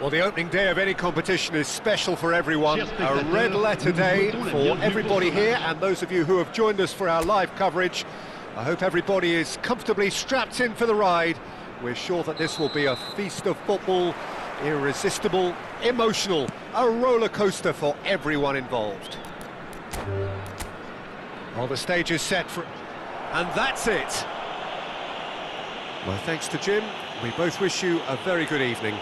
Well, the opening day of any competition is special for everyone. A red letter day for everybody here, and those of you who have joined us for our live coverage. I hope everybody is comfortably strapped in for the ride. We're sure that this will be a feast of football, irresistible, emotional, a roller coaster for everyone involved. Well, the stage is set for... and that's it! Well, thanks to Jim, we both wish you a very good evening.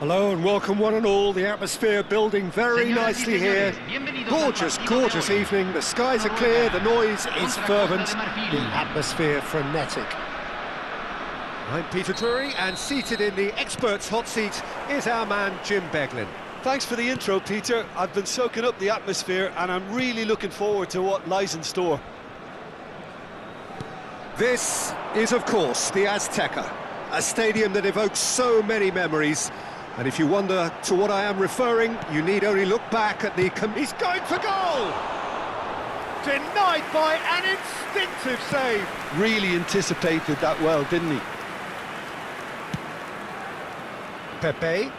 Hello and welcome one and all. The atmosphere building very nicely here. Gorgeous, gorgeous evening. The skies are clear, the noise is fervent, the atmosphere frenetic. I'm Peter Drury, and seated in the experts' hot seat is our man Jim Beglin. Thanks for the intro, Peter. I've been soaking up the atmosphere and I'm really looking forward to what lies in store. This is, of course, the Azteca, a stadium that evokes so many memories. And if you wonder to what I am referring, you need only look back at the... He's going for goal! Denied by an instinctive save. Really anticipated that well, didn't he? Pepe.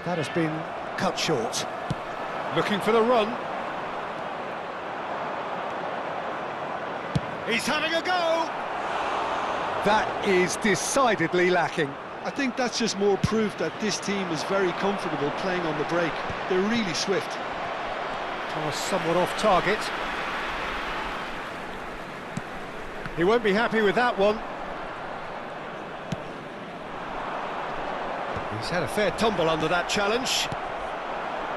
That has been cut short. Looking for the run. He's having a go! That is decidedly lacking. I think that's just more proof that this team is very comfortable playing on the break. They're really swift. Pass somewhat off target. He won't be happy with that one. He's had a fair tumble under that challenge.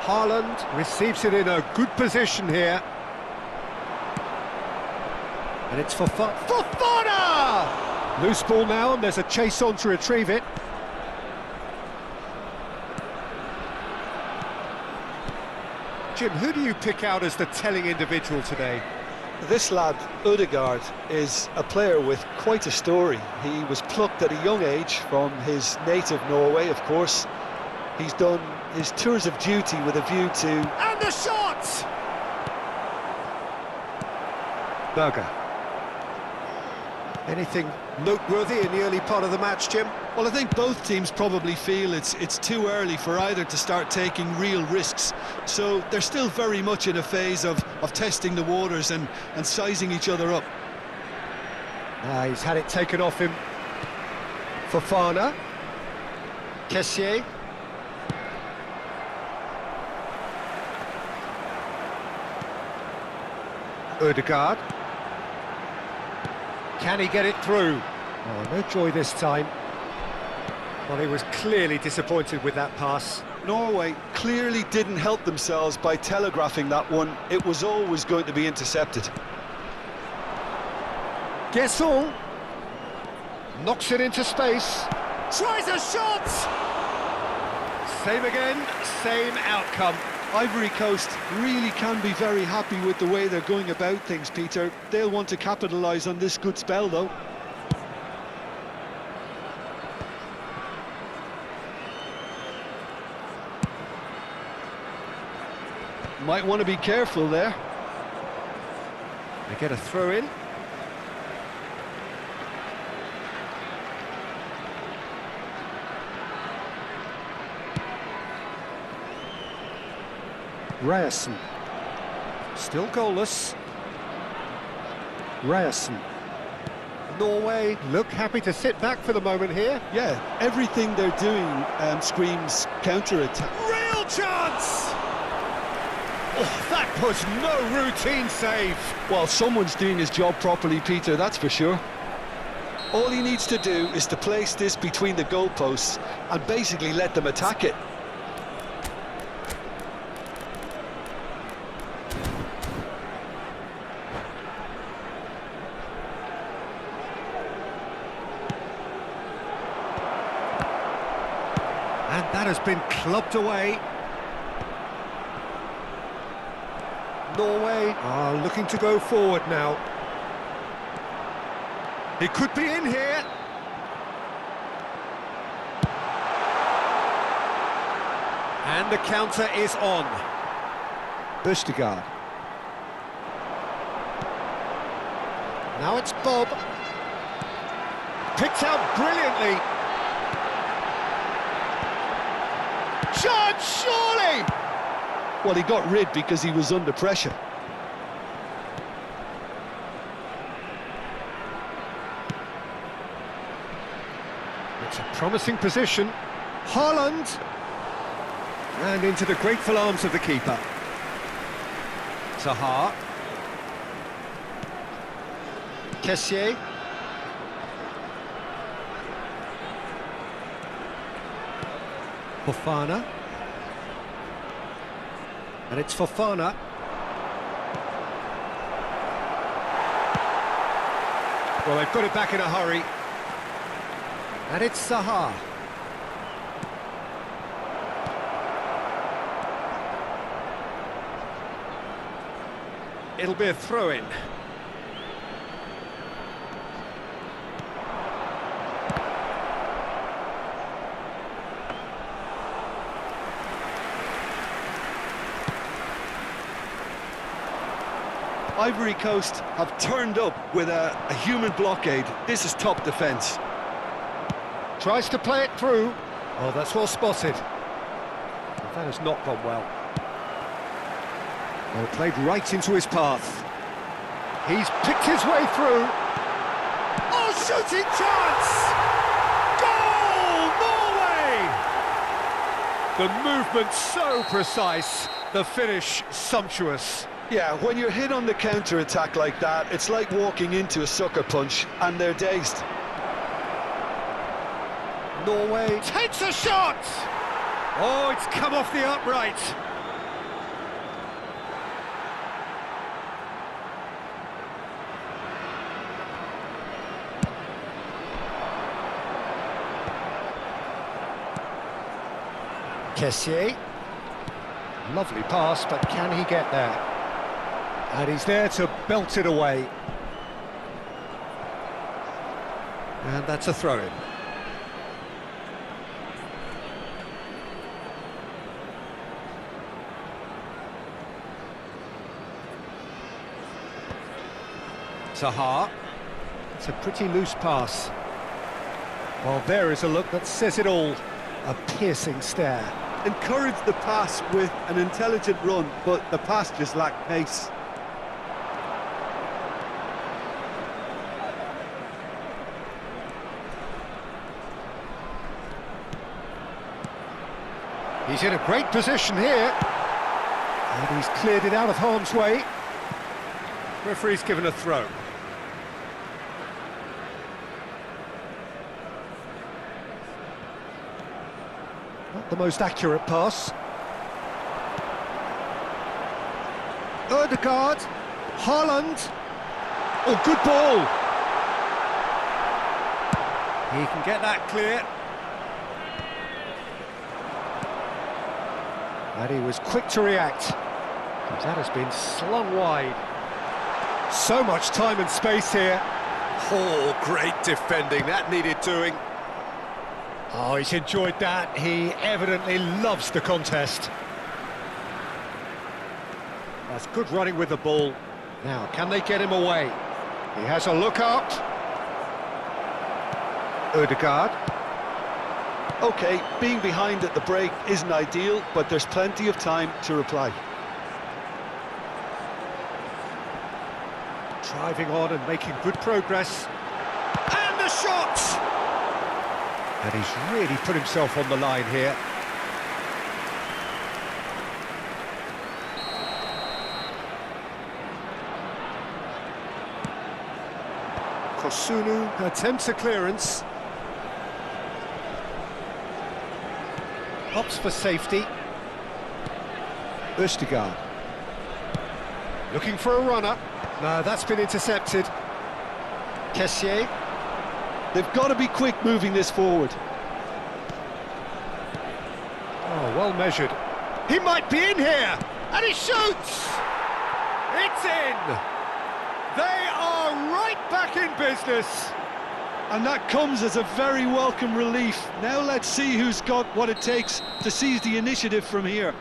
Haaland receives it in a good position here. And it's for Fofana! Loose ball now, and there's a chase on to retrieve it. Jim, who do you pick out as the telling individual today? This lad, Ødegaard, is a player with quite a story. He was plucked at a young age from his native Norway, of course. He's done his tours of duty with a view to... And the shot! Berger. Anything noteworthy in the early part of the match, Jim? Well, I think both teams probably feel it's too early for either to start taking real risks. So they're still very much in a phase of testing the waters and sizing each other up. He's had it taken off him. Fofana. Kessié. Ødegaard. Can he get it through? Oh, no joy this time. Well, he was clearly disappointed with that pass. Norway clearly didn't help themselves by telegraphing that one. It was always going to be intercepted. Guessel knocks it into space. Tries a shot! Same again, same outcome. Ivory Coast really can be very happy with the way they're going about things, Peter. They'll want to capitalise on this good spell, though. Might want to be careful there. They get a throw in. Ryerson. Still goalless. Ryerson. Norway look happy to sit back for the moment here. Yeah, everything they're doing screams counter-attack. Real chance! Oh, that was no routine save. Well, someone's doing his job properly, Peter, that's for sure. All he needs to do is to place this between the goalposts and basically let them attack it. And that has been clubbed away. Norway are looking to go forward now. He could be in here. And the counter is on. Ødegaard. Now it's Bob. Picked out brilliantly. Chance, surely! Well, he got rid because he was under pressure. It's a promising position. Haaland! And into the grateful arms of the keeper. Zaha. Kessié. Fofana. And it's Fofana. Well, they've got it back in a hurry. And it's Zaha. It'll be a throw-in. Ivory Coast have turned up with a human blockade. This is top defence. Tries to play it through. Oh, that's well spotted. That has not gone well. Well, played right into his path. He's picked his way through. Oh, shooting chance! Goal, Norway! The movement so precise, the finish sumptuous. Yeah, when you're hit on the counter-attack like that, it's like walking into a sucker punch, and they're dazed. Norway takes a shot! Oh, it's come off the upright. Kessié. Lovely pass, but can he get there? And he's there to belt it away. And that's a throw-in. Zaha. It's a pretty loose pass. Well, there is a look that says it all. A piercing stare. Encourage the pass with an intelligent run, but the pass just lacked pace. He's in a great position here. And he's cleared it out of harm's way. Referee's given a throw. Not the most accurate pass. Ødegaard. Haaland. Oh, good ball. He can get that clear. And he was quick to react. That has been slung wide. So much time and space here. Oh, great defending. That needed doing. Oh, he's enjoyed that. He evidently loves the contest. That's good running with the ball. Now, can they get him away? He has a look up. Ødegaard. OK, being behind at the break isn't ideal, but there's plenty of time to reply. Driving on and making good progress. And the shot! And he's really put himself on the line here. Kosunu attempts a clearance. Opts for safety. Ødegaard. Looking for a runner. No, that's been intercepted. Kessié. They've got to be quick moving this forward. Oh, well measured. He might be in here, and he shoots! It's in! They are right back in business. And that comes as a very welcome relief. Now let's see who's got what it takes to seize the initiative from here.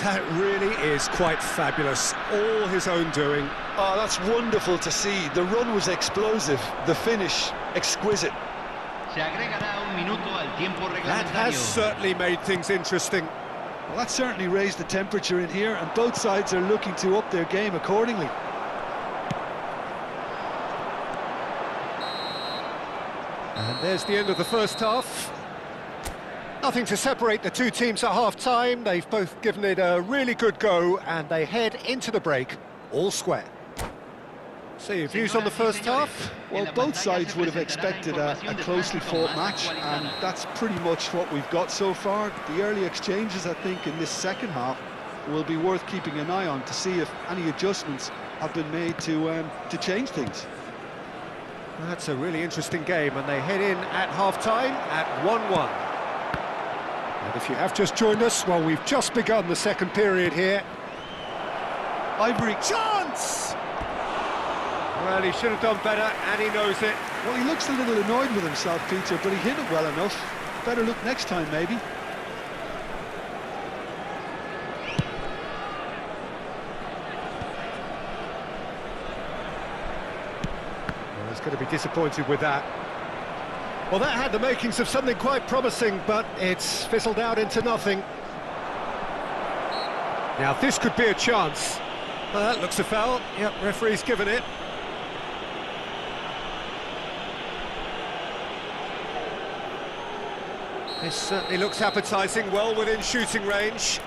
That really is quite fabulous. All his own doing. Oh, that's wonderful to see. The run was explosive, the finish exquisite. That has certainly made things interesting. Well, that certainly raised the temperature in here, and both sides are looking to up their game accordingly. And there's the end of the first half. Nothing to separate the two teams at half-time. They've both given it a really good go, and they head into the break all square. So your views on the first half? Well, both sides would have expected a closely fought match, and that's pretty much what we've got so far. The early exchanges, I think, in this second half will be worth keeping an eye on to see if any adjustments have been made to change things. That's a really interesting game, and they head in at half-time at 1-1. And if you have just joined us, well, we've just begun the second period here. Ivory, Chance! Well, he should have done better, and he knows it. well, he looks a little annoyed with himself, Peter, but he hit it well enough. Better look next time, maybe. Well, he's going to be disappointed with that. Well, that had the makings of something quite promising, but it's fizzled out into nothing. Now, this could be a chance. Well, that looks a foul. Yep, referee's given it. This certainly looks appetising, well within shooting range.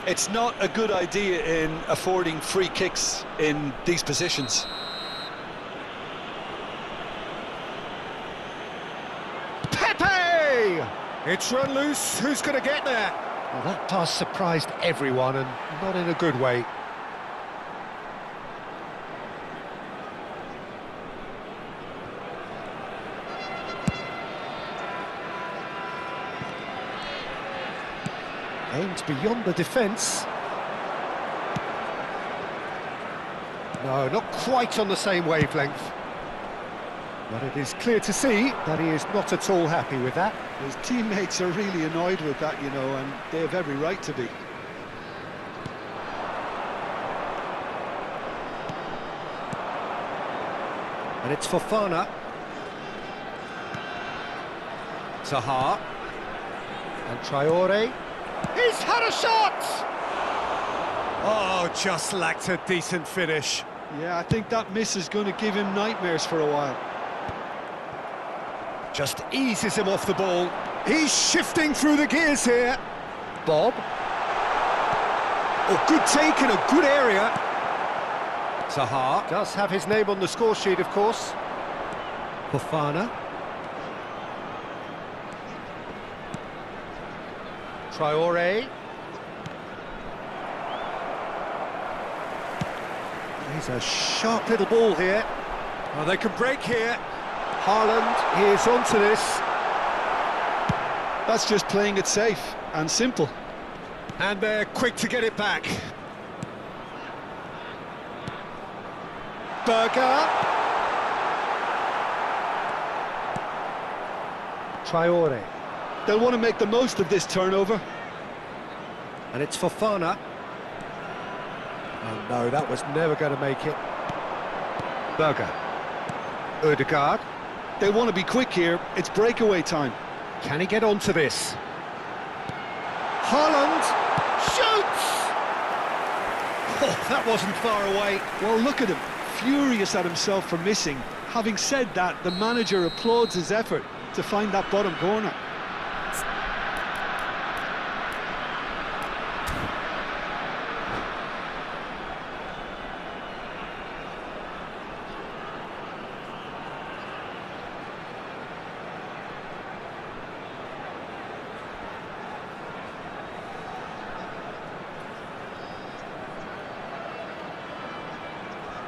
It's not a good idea in affording free kicks in these positions. Pepe! It's run loose, who's going to get there? Well, that pass surprised everyone, and not in a good way. Aimed beyond the defence. No, not quite on the same wavelength. But it is clear to see that he is not at all happy with that. His teammates are really annoyed with that, you know, and they have every right to be. And it's Fofana. Zaha. And Traore. He's had a shot! Oh, just lacked a decent finish. Yeah, I think that miss is going to give him nightmares for a while. Just eases him off the ball. He's shifting through the gears here. Bob. Oh, good take in a good area. Zaha does have his name on the score sheet, of course. Fofana. Traore. He's a sharp little ball here. Oh, they can break here. Haaland is onto this. That's just playing it safe and simple. And they're quick to get it back. Berger. Traore. They'll want to make the most of this turnover. And it's Fofana. Oh no, that was never going to make it. Berger. Ødegaard. They want to be quick here. It's breakaway time. Can he get onto this? Haaland shoots! Oh, that wasn't far away. Well, look at him, furious at himself for missing. Having said that, the manager applauds his effort to find that bottom corner.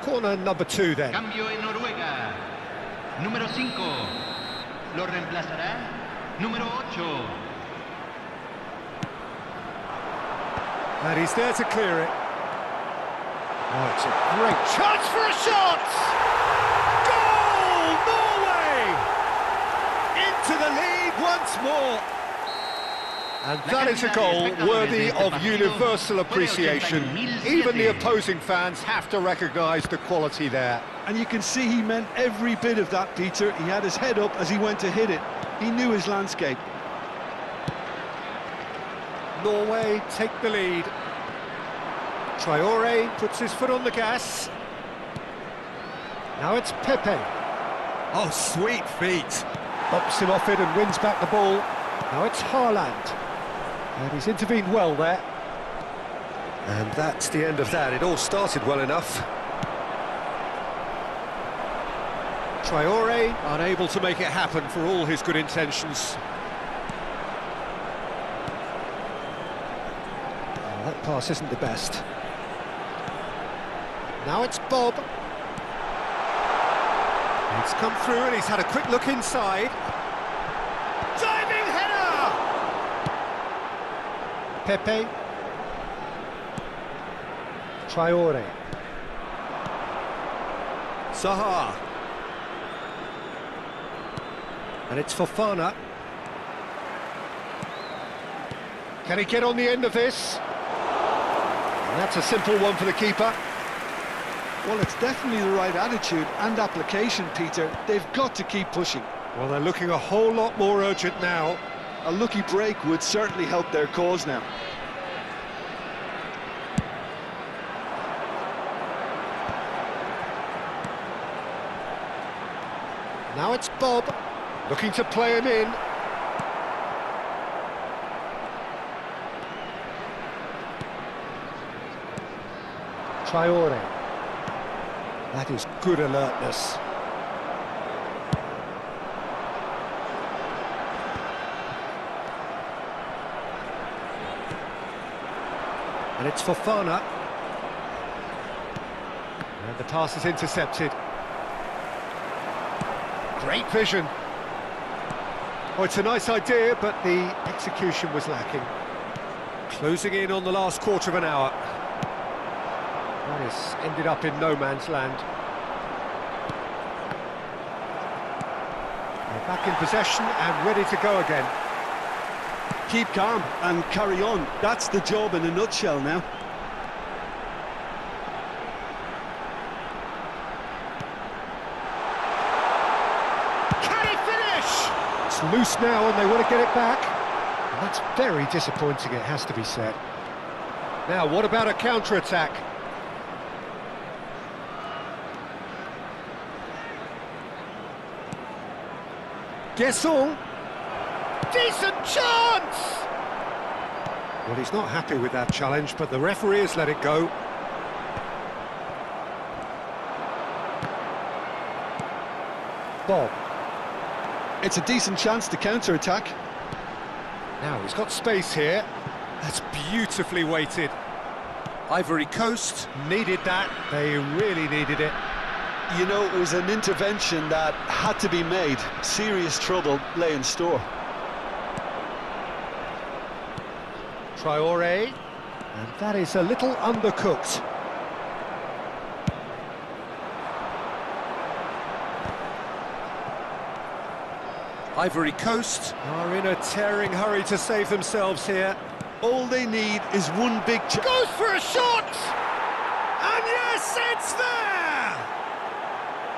Corner number 2 then. Cambio en Noruega. Número 5. Lo reemplazará. Número 8. And he's there to clear it. Oh, it's a great chance for a shot! Goal! Norway! Into the lead once more. And that is a goal worthy of universal appreciation. Even the opposing fans have to recognise the quality there. And you can see he meant every bit of that, Peter. He had his head up as he went to hit it. He knew his landscape. Norway take the lead. Traore puts his foot on the gas. Now it's Pepe. Oh, sweet feet. Bops him off it and wins back the ball. Now it's Haaland. And he's intervened well there. And that's the end of that. It all started well enough. Traore unable to make it happen for all his good intentions. Oh, that pass isn't the best. Now it's Bob. It's come through and he's had a quick look inside. Diving header! Pepe. Traore. Zaha. And it's Fofana. Can he get on the end of this? And that's a simple one for the keeper. Well, it's definitely the right attitude and application, Peter. They've got to keep pushing. Well, they're looking a whole lot more urgent now. A lucky break would certainly help their cause now. Now it's Bob, looking to play him in. Traore. That is good alertness. And it's Fofana. And the pass is intercepted. Great vision. Oh, it's a nice idea, but the execution was lacking. Closing in on the last quarter of an hour. That has ended up in no man's land. They're back in possession and ready to go again. Keep calm and carry on. That's the job in a nutshell now. Can he finish? It's loose now and they want to get it back. And that's very disappointing, it has to be said. Now, what about a counter-attack? Guessons. Decent chance! Well, he's not happy with that challenge, but the referee has let it go. Bob. It's a decent chance to counter-attack. Now, he's got space here. That's beautifully weighted. Ivory Coast needed that. They really needed it. You know, it was an intervention that had to be made. Serious trouble lay in store. Traore, and that is a little undercooked. Ivory Coast are in a tearing hurry to save themselves here. All they need is one big chance. Goes for a shot! And yes, it's there!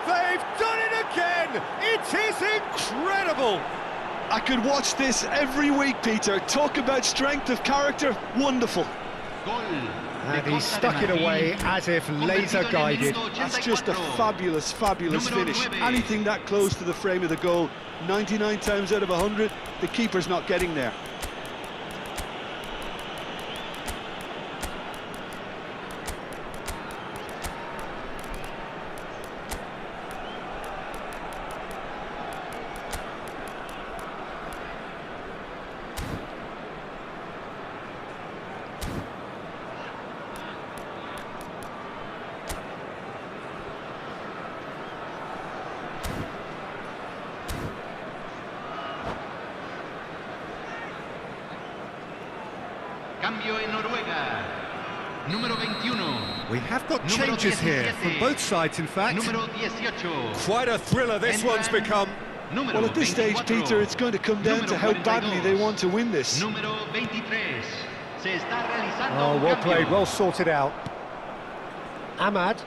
They've done it again! It is incredible! I could watch this every week, Peter. Talk about strength of character. Wonderful. And he stuck it away as if laser-guided. That's just a fabulous, fabulous finish. Anything that close to the frame of the goal, 99 times out of 100, the keeper's not getting there. Cambio en Noruega. Número 21. We have got changes here from both sides, in fact. Número 18. Quite a thriller this one's become. Well, at this stage, Peter, it's going to come down to how badly they want to win this. Número 23. Se está realizando Oh, un well cambio. played, well sorted out. Ahmad.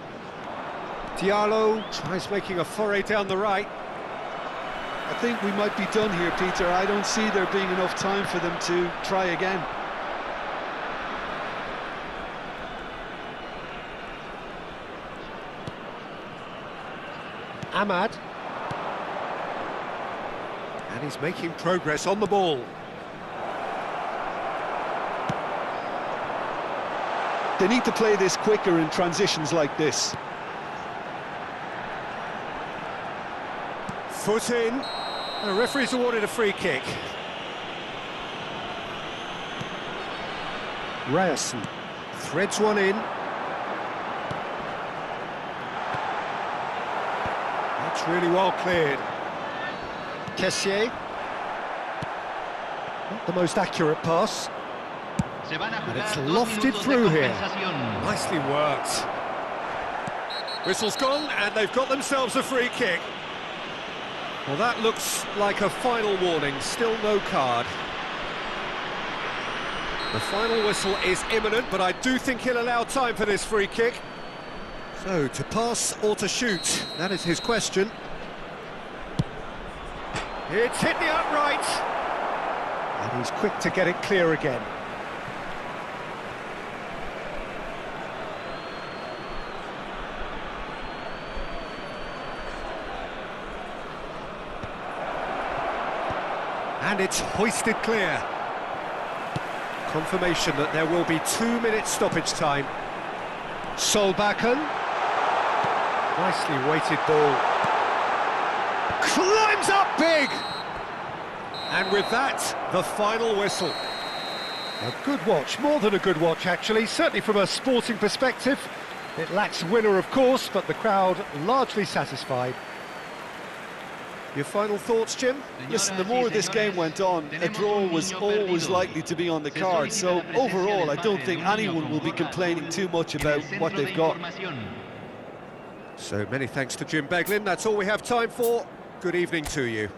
Diallo tries making a foray down the right. I think we might be done here, Peter. I don't see there being enough time for them to try again. Ahmad. And he's making progress on the ball. They need to play this quicker in transitions like this. Foot in. The referee's awarded a free kick. Ryerson threads one in. That's really well cleared. Kessié. Not the most accurate pass. And it's lofted through here. Nicely worked. Whistle's gone, and they've got themselves a free kick. Well, that looks like a final warning, still no card. The final whistle is imminent, but I do think he'll allow time for this free kick. So, to pass or to shoot, that is his question. It's hit the upright. And he's quick to get it clear again. And it's hoisted clear. Confirmation that there will be 2 minutes stoppage time. Solbakken. Nicely weighted ball. Climbs up big! And with that, the final whistle. A good watch, more than a good watch actually, certainly from a sporting perspective. It lacks winner of course, but the crowd largely satisfied. Your final thoughts, Jim? Listen, the more this game went on, a draw was always likely to be on the card. So overall, I don't think anyone will be complaining too much about what they've got. So many thanks to Jim Beglin. That's all we have time for. Good evening to you.